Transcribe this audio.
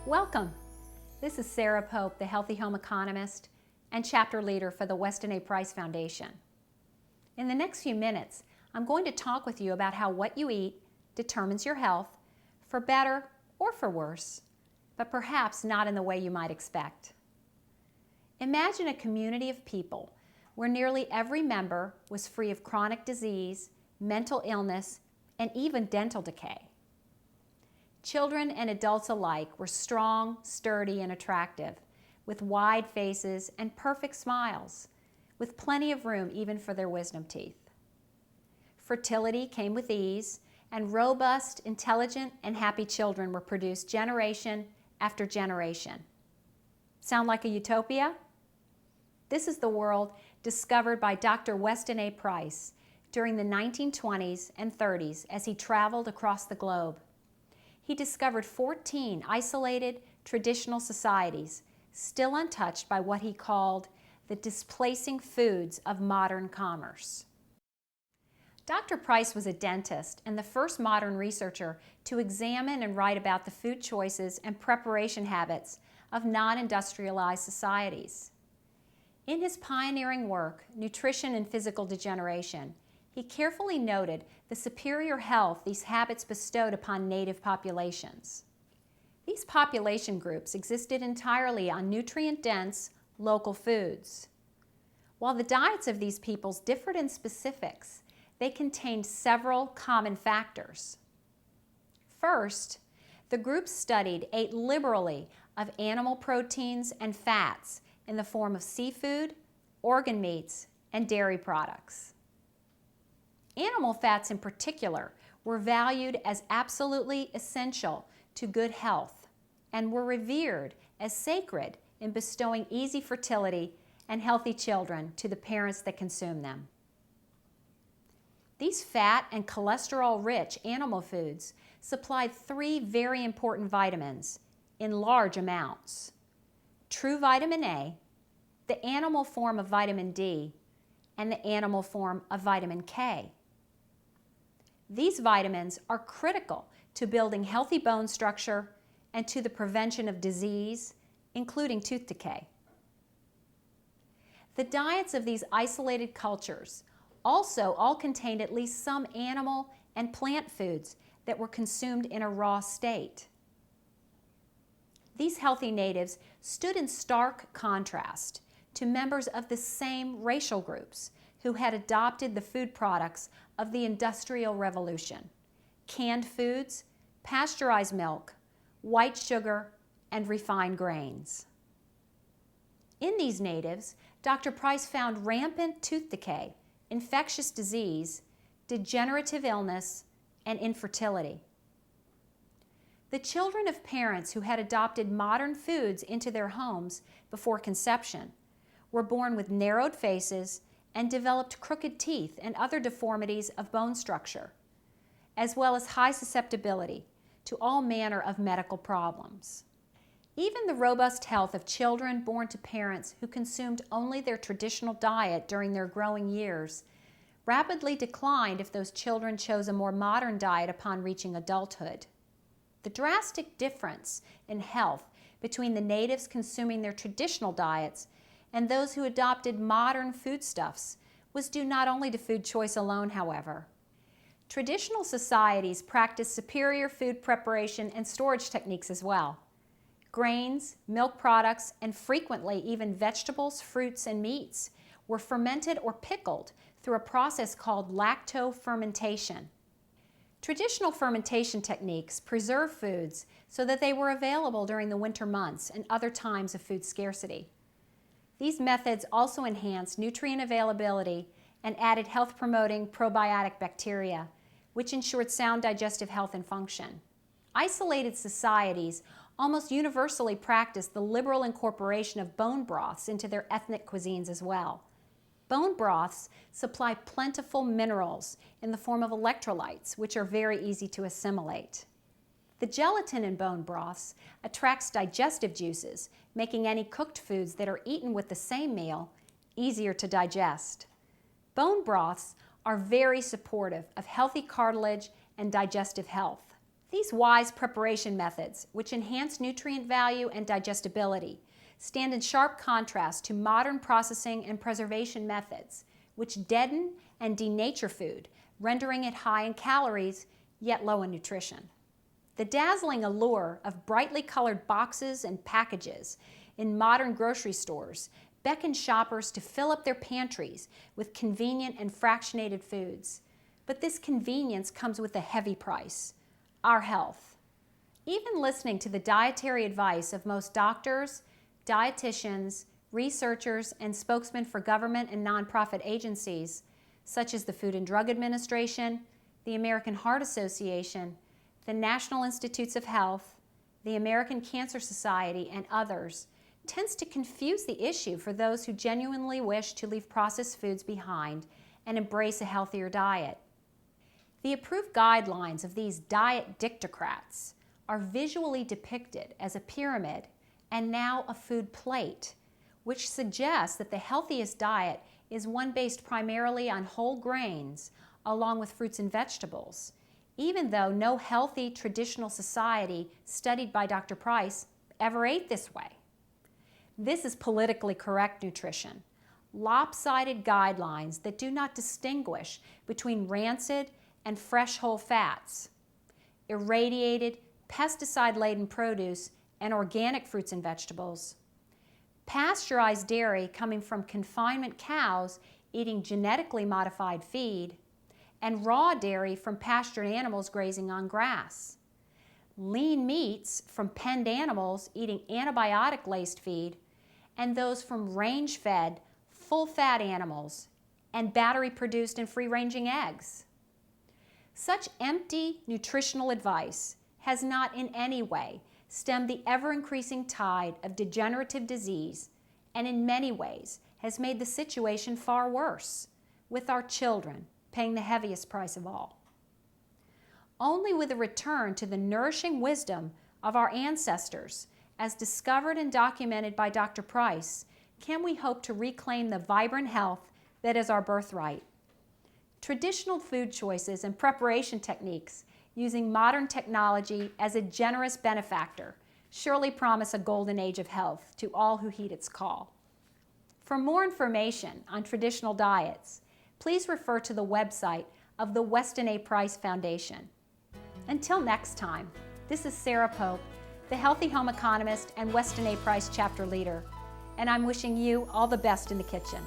Welcome. This is Sarah Pope, the Healthy Home Economist and chapter leader for the Weston A Foundation. In the next few minutes, I'm going to talk with you about how what you eat determines your health, for better or for worse, but perhaps not in the way you might expect. Imagine a community of people where nearly every member was free of chronic disease, mental illness, and even dental decay. Children and adults alike were strong, sturdy, and attractive, with wide faces and perfect smiles, with plenty of room even for their wisdom teeth. Fertility came with ease, and robust, intelligent, and happy children were produced generation after generation. Sound like a utopia? This is the world discovered by Dr. Weston A. Price during the 1920s and 30s as he traveled across the globe. He discovered 14 isolated traditional societies still untouched by what he called the displacing foods of modern commerce. Dr. Price was a dentist and the first modern researcher to examine and write about the food choices and preparation habits of non-industrialized societies. In his pioneering work, Nutrition and Physical Degeneration, he carefully noted the superior health these habits bestowed upon native populations. These population groups existed entirely on nutrient-dense, local foods. While the diets of these peoples differed in specifics, they contained several common factors. First, the groups studied ate liberally of animal proteins and fats in the form of seafood, organ meats, and dairy products. Animal fats in particular were valued as absolutely essential to good health and were revered as sacred in bestowing easy fertility and healthy children to the parents that consumed them. These fat and cholesterol-rich animal foods supplied three very important vitamins in large amounts: true vitamin A, the animal form of vitamin D, and the animal form of vitamin K. These vitamins are critical to building healthy bone structure and to the prevention of disease, including tooth decay. The diets of these isolated cultures also all contained at least some animal and plant foods that were consumed in a raw state. These healthy natives stood in stark contrast to members of the same racial groups who had adopted the food products of the Industrial Revolution: canned foods, pasteurized milk, white sugar, and refined grains. In these natives, Dr. Price found rampant tooth decay, infectious disease, degenerative illness, and infertility. The children of parents who had adopted modern foods into their homes before conception were born with narrowed faces and developed crooked teeth and other deformities of bone structure, as well as high susceptibility to all manner of medical problems. Even the robust health of children born to parents who consumed only their traditional diet during their growing years rapidly declined if those children chose a more modern diet upon reaching adulthood. The drastic difference in health between the natives consuming their traditional diets and those who adopted modern foodstuffs was due not only to food choice alone, however. Traditional societies practiced superior food preparation and storage techniques as well. Grains, milk products, and frequently even vegetables, fruits, and meats were fermented or pickled through a process called lacto-fermentation. Traditional fermentation techniques preserve foods so that they were available during the winter months and other times of food scarcity. These methods also enhanced nutrient availability and added health-promoting probiotic bacteria, which ensured sound digestive health and function. Isolated societies almost universally practiced the liberal incorporation of bone broths into their ethnic cuisines as well. Bone broths supply plentiful minerals in the form of electrolytes, which are very easy to assimilate. The gelatin in bone broths attracts digestive juices, making any cooked foods that are eaten with the same meal easier to digest. Bone broths are very supportive of healthy cartilage and digestive health. These wise preparation methods, which enhance nutrient value and digestibility, stand in sharp contrast to modern processing and preservation methods, which deaden and denature food, rendering it high in calories, yet low in nutrition. The dazzling allure of brightly colored boxes and packages in modern grocery stores beckon shoppers to fill up their pantries with convenient and fractionated foods. But this convenience comes with a heavy price: our health. Even listening to the dietary advice of most doctors, dietitians, researchers, and spokesmen for government and nonprofit agencies, such as the Food and Drug Administration, the American Heart Association, the National Institutes of Health, the American Cancer Society, and others, tends to confuse the issue for those who genuinely wish to leave processed foods behind and embrace a healthier diet. The approved guidelines of these diet dictocrats are visually depicted as a pyramid and now a food plate, which suggests that the healthiest diet is one based primarily on whole grains along with fruits and vegetables, even though no healthy traditional society studied by Dr. Price ever ate this way. This is politically correct nutrition, lopsided guidelines that do not distinguish between rancid and fresh whole fats, irradiated, pesticide-laden produce, and organic fruits and vegetables, pasteurized dairy coming from confinement cows eating genetically modified feed, and raw dairy from pastured animals grazing on grass, lean meats from penned animals eating antibiotic-laced feed, and those from range-fed, full-fat animals, and battery-produced and free-ranging eggs. Such empty nutritional advice has not in any way stemmed the ever-increasing tide of degenerative disease, and in many ways has made the situation far worse, with our children paying the heaviest price of all. Only with a return to the nourishing wisdom of our ancestors, as discovered and documented by Dr. Price, can we hope to reclaim the vibrant health that is our birthright. Traditional food choices and preparation techniques using modern technology as a generous benefactor surely promise a golden age of health to all who heed its call. For more information on traditional diets, please refer to the website of the Weston A. Price Foundation. Until next time, this is Sarah Pope, the Healthy Home Economist and Weston A. Price Chapter Leader, and I'm wishing you all the best in the kitchen.